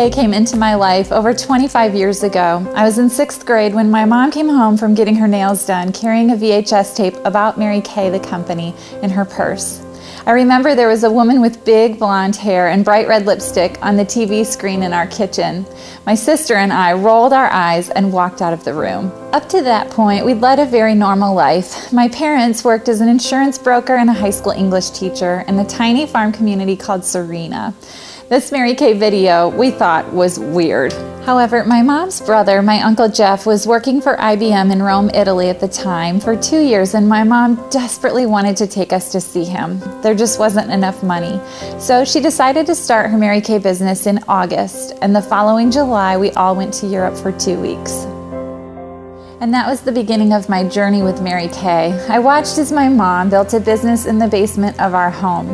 Kay came into my life over 25 years ago. I was in 6th grade when my mom came home from getting her nails done, carrying a VHS tape about Mary Kay, the company, in her purse. I remember there was a woman with big blonde hair and bright red lipstick on the TV screen in our kitchen. My sister and I rolled our eyes and walked out of the room. Up to that point, we'd led a very normal life. My parents worked as an insurance broker and a high school English teacher in a tiny farm community called Serena. This Mary Kay video we thought was weird. However, my mom's brother, my Uncle Jeff, was working for IBM in Rome, Italy at the time for 2 years, and my mom desperately wanted to take us to see him. There just wasn't enough money. So she decided to start her Mary Kay business in August, and the following July we all went to Europe for 2 weeks. And that was the beginning of my journey with Mary Kay. I watched as my mom built a business in the basement of our home.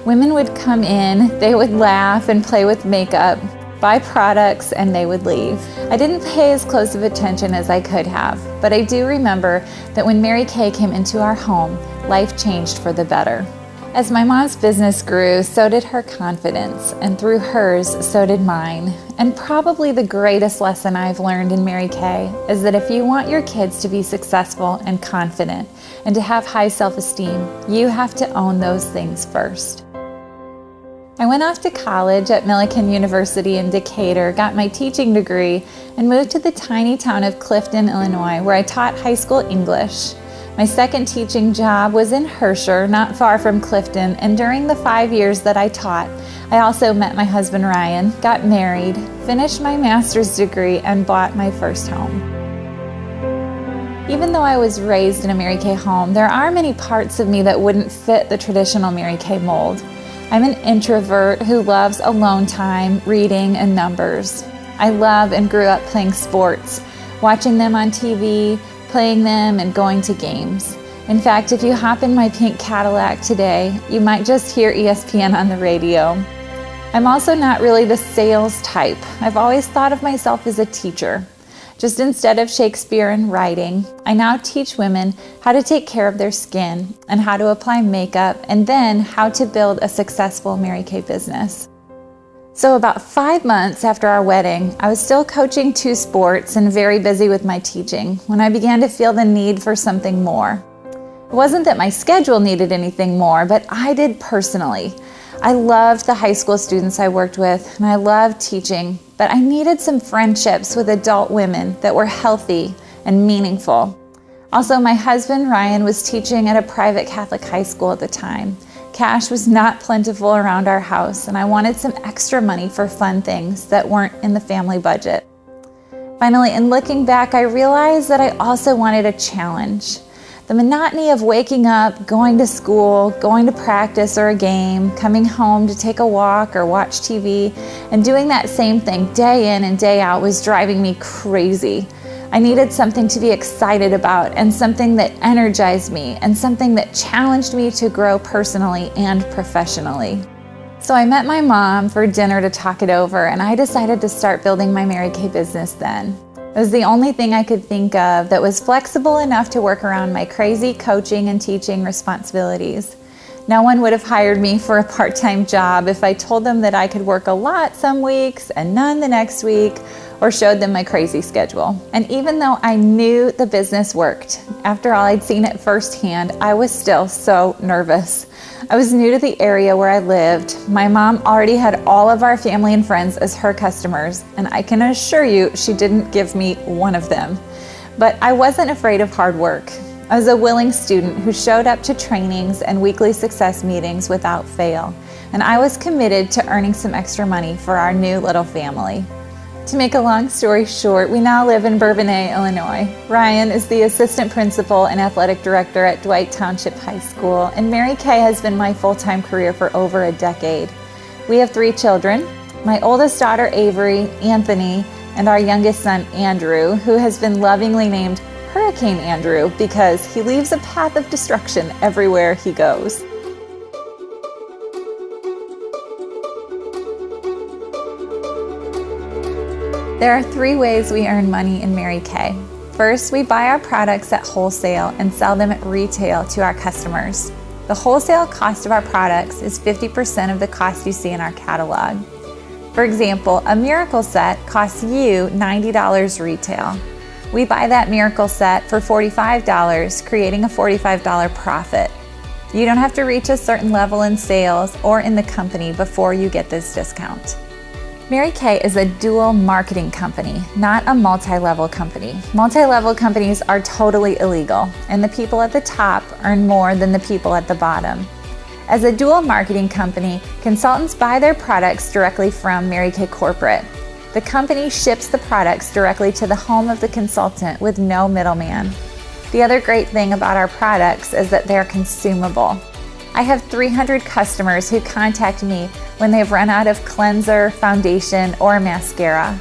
Women would come in, they would laugh and play with makeup, buy products, and they would leave. I didn't pay as close of attention as I could have, but I do remember that when Mary Kay came into our home, life changed for the better. As my mom's business grew, so did her confidence, and through hers, so did mine. And probably the greatest lesson I've learned in Mary Kay is that if you want your kids to be successful and confident and to have high self-esteem, you have to own those things first. I went off to college at Millikan University in Decatur, got my teaching degree, and moved to the tiny town of Clifton, Illinois, where I taught high school English. My second teaching job was in Herscher, not far from Clifton, and during the 5 years that I taught, I also met my husband Ryan, got married, finished my master's degree, and bought my first home. Even though I was raised in a Mary Kay home, there are many parts of me that wouldn't fit the traditional Mary Kay mold. I'm an introvert who loves alone time, reading, and numbers. I love and grew up playing sports, watching them on TV, playing them, and going to games. In fact, if you hop in my pink Cadillac today, you might just hear ESPN on the radio. I'm also not really the sales type. I've always thought of myself as a teacher. Just instead of Shakespeare and writing, I now teach women how to take care of their skin and how to apply makeup, and then how to build a successful Mary Kay business. So about 5 months after our wedding, I was still coaching 2 sports and very busy with my teaching when I began to feel the need for something more. It wasn't that my schedule needed anything more, but I did personally. I loved the high school students I worked with, and I loved teaching, but I needed some friendships with adult women that were healthy and meaningful. Also, my husband Ryan was teaching at a private Catholic high school at the time. Cash was not plentiful around our house, and I wanted some extra money for fun things that weren't in the family budget. Finally, in looking back, I realized that I also wanted a challenge. The monotony of waking up, going to school, going to practice or a game, coming home to take a walk or watch TV, and doing that same thing day in and day out was driving me crazy. I needed something to be excited about, and something that energized me, and something that challenged me to grow personally and professionally. So I met my mom for dinner to talk it over, and I decided to start building my Mary Kay business then. It was the only thing I could think of that was flexible enough to work around my crazy coaching and teaching responsibilities. No one would have hired me for a part-time job if I told them that I could work a lot some weeks and none the next week, or showed them my crazy schedule. And even though I knew the business worked, after all I'd seen it firsthand, I was still so nervous. I was new to the area where I lived. My mom already had all of our family and friends as her customers, and I can assure you she didn't give me one of them. But I wasn't afraid of hard work. I was a willing student who showed up to trainings and weekly success meetings without fail, and I was committed to earning some extra money for our new little family. To make a long story short, we now live in Bourbonnais, Illinois. Ryan is the assistant principal and athletic director at Dwight Township High School, and Mary Kay has been my full-time career for over a decade. We have 3 children, my oldest daughter Avery, Anthony, and our youngest son Andrew, who has been lovingly named Hurricane Andrew because he leaves a path of destruction everywhere he goes. There are 3 ways we earn money in Mary Kay. First, we buy our products at wholesale and sell them at retail to our customers. The wholesale cost of our products is 50% of the cost you see in our catalog. For example, a miracle set costs you $90 retail. We buy that miracle set for $45, creating a $45 profit. You don't have to reach a certain level in sales or in the company before you get this discount. Mary Kay is a dual marketing company, not a multi-level company. Multi-level companies are totally illegal, and the people at the top earn more than the people at the bottom. As a dual marketing company, consultants buy their products directly from Mary Kay Corporate. The company ships the products directly to the home of the consultant with no middleman. The other great thing about our products is that they're consumable. I have 300 customers who contact me when they've run out of cleanser, foundation, or mascara.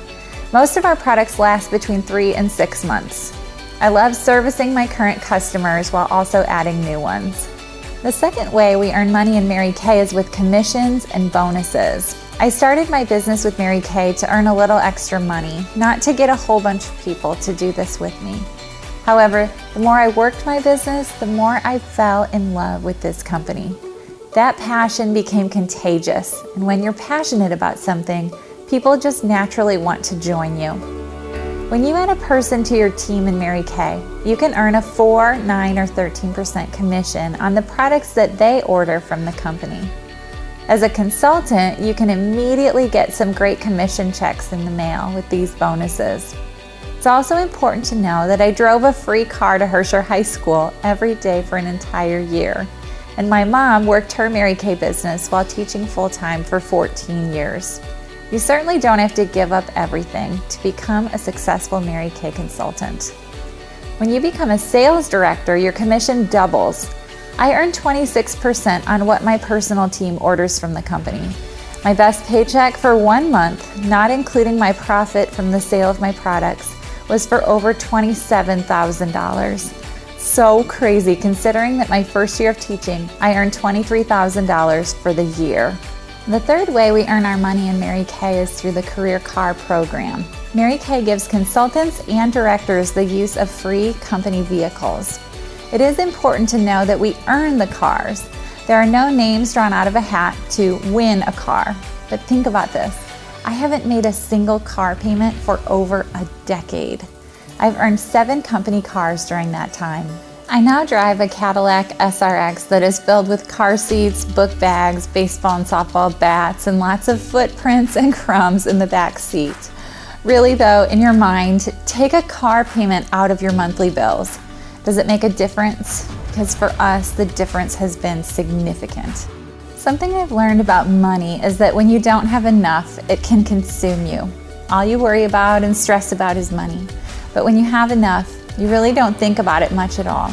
Most of our products last between 3 and 6 months. I love servicing my current customers while also adding new ones. The second way we earn money in Mary Kay is with commissions and bonuses. I started my business with Mary Kay to earn a little extra money, not to get a whole bunch of people to do this with me. However, the more I worked my business, the more I fell in love with this company. That passion became contagious, and when you're passionate about something, people just naturally want to join you. When you add a person to your team in Mary Kay, you can earn a 4, 9, or 13% commission on the products that they order from the company. As a consultant, you can immediately get some great commission checks in the mail with these bonuses. It's also important to know that I drove a free car to Herscher High School every day for an entire year. And my mom worked her Mary Kay business while teaching full-time for 14 years. You certainly don't have to give up everything to become a successful Mary Kay consultant. When you become a sales director, your commission doubles. I earn 26% on what my personal team orders from the company. My best paycheck for 1 month, not including my profit from the sale of my products, was for over $27,000. So crazy considering that my first year of teaching, I earned $23,000 for the year. The third way we earn our money in Mary Kay is through the Career Car program. Mary Kay gives consultants and directors the use of free company vehicles. It is important to know that we earn the cars. There are no names drawn out of a hat to win a car. But think about this. I haven't made a single car payment for over a decade. I've earned 7 company cars during that time. I now drive a Cadillac SRX that is filled with car seats, book bags, baseball and softball bats, and lots of footprints and crumbs in the back seat. Really though, in your mind, take a car payment out of your monthly bills. Does it make a difference? Because for us, the difference has been significant. Something I've learned about money is that when you don't have enough, it can consume you. All you worry about and stress about is money. But when you have enough, you really don't think about it much at all.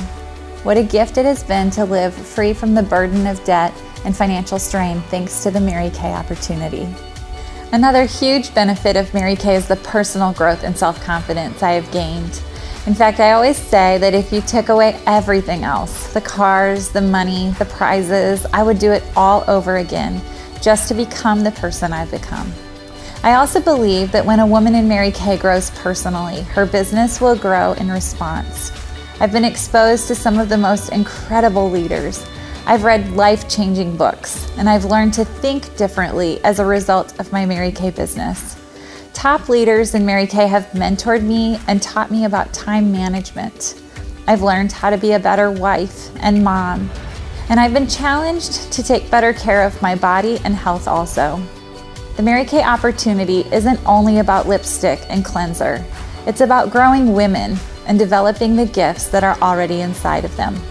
What a gift it has been to live free from the burden of debt and financial strain thanks to the Mary Kay opportunity. Another huge benefit of Mary Kay is the personal growth and self-confidence I have gained. In fact, I always say that if you took away everything else, the cars, the money, the prizes, I would do it all over again just to become the person I've become. I also believe that when a woman in Mary Kay grows personally, her business will grow in response. I've been exposed to some of the most incredible leaders. I've read life-changing books, and I've learned to think differently as a result of my Mary Kay business. Top leaders in Mary Kay have mentored me and taught me about time management. I've learned how to be a better wife and mom, and I've been challenged to take better care of my body and health also. The Mary Kay opportunity isn't only about lipstick and cleanser. It's about growing women and developing the gifts that are already inside of them.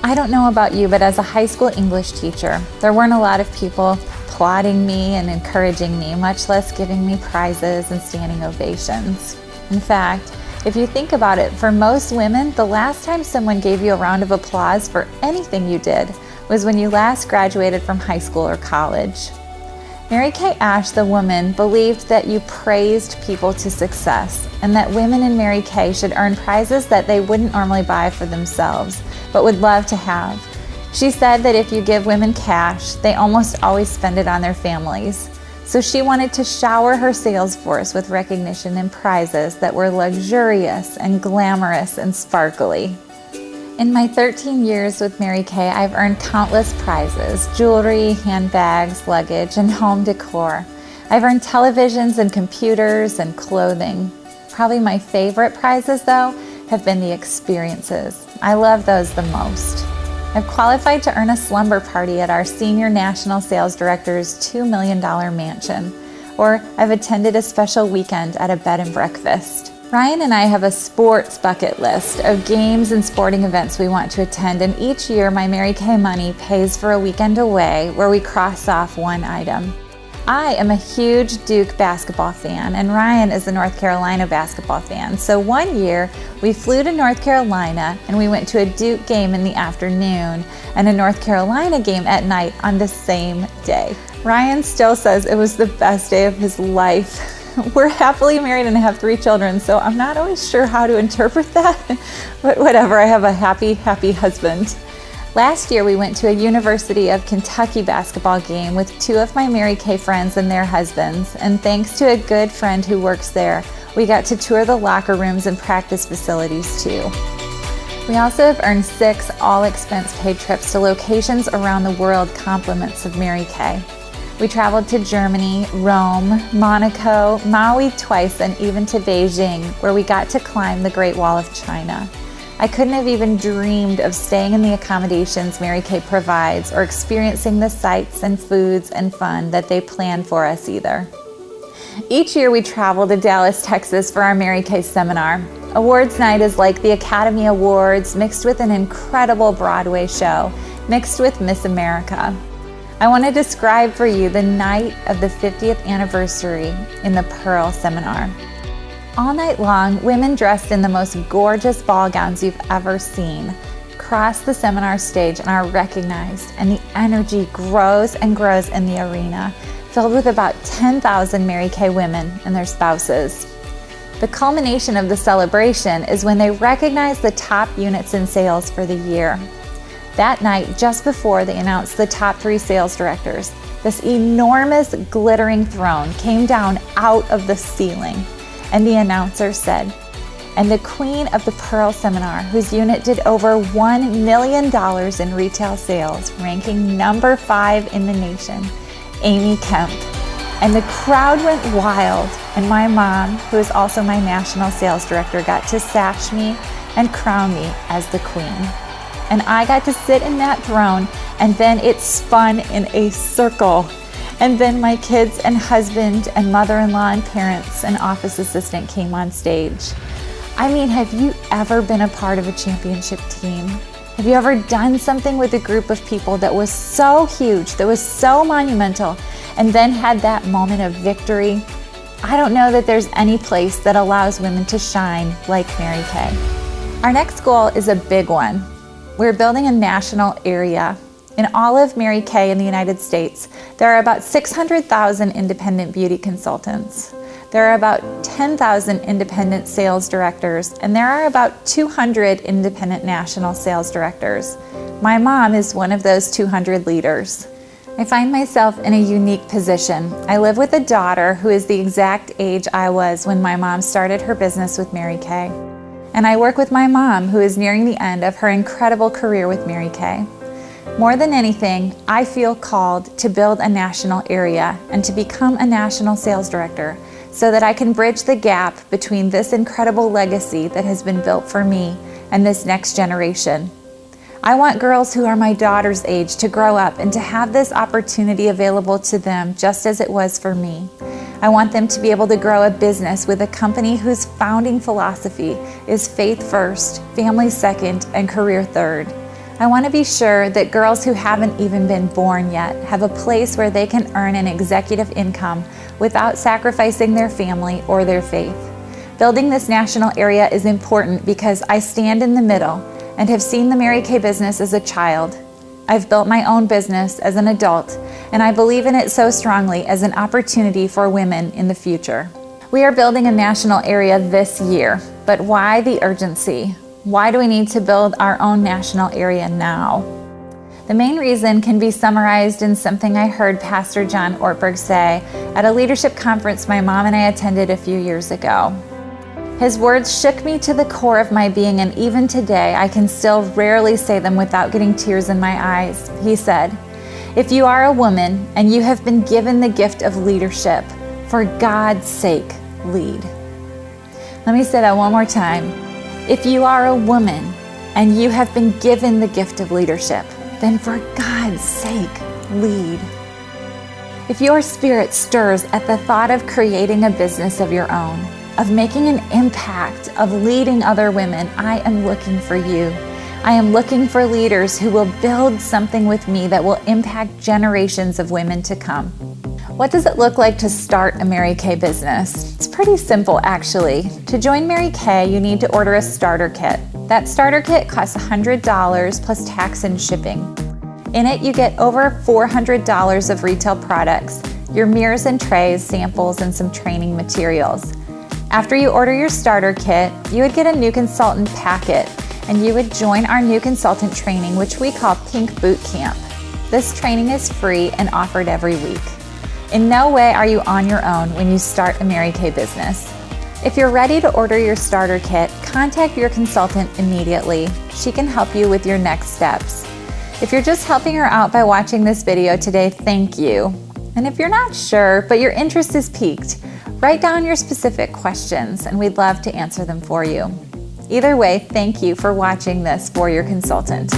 I don't know about you, but as a high school English teacher, there weren't a lot of people applauding me and encouraging me, much less giving me prizes and standing ovations. In fact, if you think about it, for most women, the last time someone gave you a round of applause for anything you did was when you last graduated from high school or college. Mary Kay Ash, the woman, believed that you praised people to success and that women in Mary Kay should earn prizes that they wouldn't normally buy for themselves, but would love to have. She said that if you give women cash, they almost always spend it on their families. So she wanted to shower her sales force with recognition and prizes that were luxurious and glamorous and sparkly. In my 13 years with Mary Kay, I've earned countless prizes, jewelry, handbags, luggage, and home decor. I've earned televisions and computers and clothing. Probably my favorite prizes, though, have been the experiences. I love those the most. I've qualified to earn a slumber party at our senior national sales director's $2 million mansion, or I've attended a special weekend at a bed and breakfast. Ryan and I have a sports bucket list of games and sporting events we want to attend, and each year my Mary Kay money pays for a weekend away where we cross off one item. I am a huge Duke basketball fan, and Ryan is a North Carolina basketball fan. So one year, we flew to North Carolina and we went to a Duke game in the afternoon and a North Carolina game at night on the same day. Ryan still says it was the best day of his life. We're happily married and have 3 children, so I'm not always sure how to interpret that, but whatever, I have a happy husband. Last year, we went to a University of Kentucky basketball game with 2 of my Mary Kay friends and their husbands, and thanks to a good friend who works there, we got to tour the locker rooms and practice facilities too. We also have earned 6 all-expense-paid trips to locations around the world, compliments of Mary Kay. We traveled to Germany, Rome, Monaco, Maui twice, and even to Beijing, where we got to climb the Great Wall of China. I couldn't have even dreamed of staying in the accommodations Mary Kay provides or experiencing the sights and foods and fun that they plan for us either. Each year we travel to Dallas, Texas for our Mary Kay seminar. Awards night is like the Academy Awards mixed with an incredible Broadway show, mixed with Miss America. I want to describe for you the night of the 50th anniversary in the Pearl Seminar. All night long, women dressed in the most gorgeous ball gowns you've ever seen cross the seminar stage and are recognized, and the energy grows and grows in the arena, filled with about 10,000 Mary Kay women and their spouses. The culmination of the celebration is when they recognize the top units in sales for the year. That night, just before they announced the top 3 sales directors, this enormous glittering throne came down out of the ceiling. And the announcer said, and the queen of the Pearl Seminar, whose unit did over $1 million in retail sales, ranking number 5 in the nation, Amy Kemp. And the crowd went wild, and my mom, who is also my national sales director, got to sash me and crown me as the queen. And I got to sit in that throne, and then it spun in a circle. And then my kids and husband and mother-in-law and parents and office assistant came on stage. I mean, have you ever been a part of a championship team? Have you ever done something with a group of people that was so huge, that was so monumental, and then had that moment of victory? I don't know that there's any place that allows women to shine like Mary Kay. Our next goal is a big one. We're building a national area. In all of Mary Kay in the United States, there are about 600,000 independent beauty consultants. There are about 10,000 independent sales directors, and there are about 200 independent national sales directors. My mom is one of those 200 leaders. I find myself in a unique position. I live with a daughter who is the exact age I was when my mom started her business with Mary Kay. And I work with my mom, who is nearing the end of her incredible career with Mary Kay. More than anything, I feel called to build a national area and to become a national sales director so that I can bridge the gap between this incredible legacy that has been built for me and this next generation. I want girls who are my daughter's age to grow up and to have this opportunity available to them just as it was for me. I want them to be able to grow a business with a company whose founding philosophy is faith first, family second, and career third. I want to be sure that girls who haven't even been born yet have a place where they can earn an executive income without sacrificing their family or their faith. Building this national area is important because I stand in the middle and have seen the Mary Kay business as a child. I've built my own business as an adult, and I believe in it so strongly as an opportunity for women in the future. We are building a national area this year, but why the urgency? Why do we need to build our own national area now? The main reason can be summarized in something I heard Pastor John Ortberg say at a leadership conference my mom and I attended a few years ago. His words shook me to the core of my being, and even today I can still rarely say them without getting tears in my eyes. He said, If you are a woman and you have been given the gift of leadership, for God's sake, lead. Let me say that one more time. If you are a woman and you have been given the gift of leadership, then for God's sake, lead. If your spirit stirs at the thought of creating a business of your own, of making an impact, of leading other women, I am looking for you. I am looking for leaders who will build something with me that will impact generations of women to come. What does it look like to start a Mary Kay business? It's pretty simple, actually. To join Mary Kay, you need to order a starter kit. That starter kit costs $100 plus tax and shipping. In it, you get over $400 of retail products, your mirrors and trays, samples, and some training materials. After you order your starter kit, you would get a new consultant packet, and you would join our new consultant training, which we call Pink Boot Camp. This training is free and offered every week. In no way are you on your own when you start a Mary Kay business. If you're ready to order your starter kit, contact your consultant immediately. She can help you with your next steps. If you're just helping her out by watching this video today, thank you. And if you're not sure, but your interest is piqued, write down your specific questions and we'd love to answer them for you. Either way, thank you for watching this for your consultant.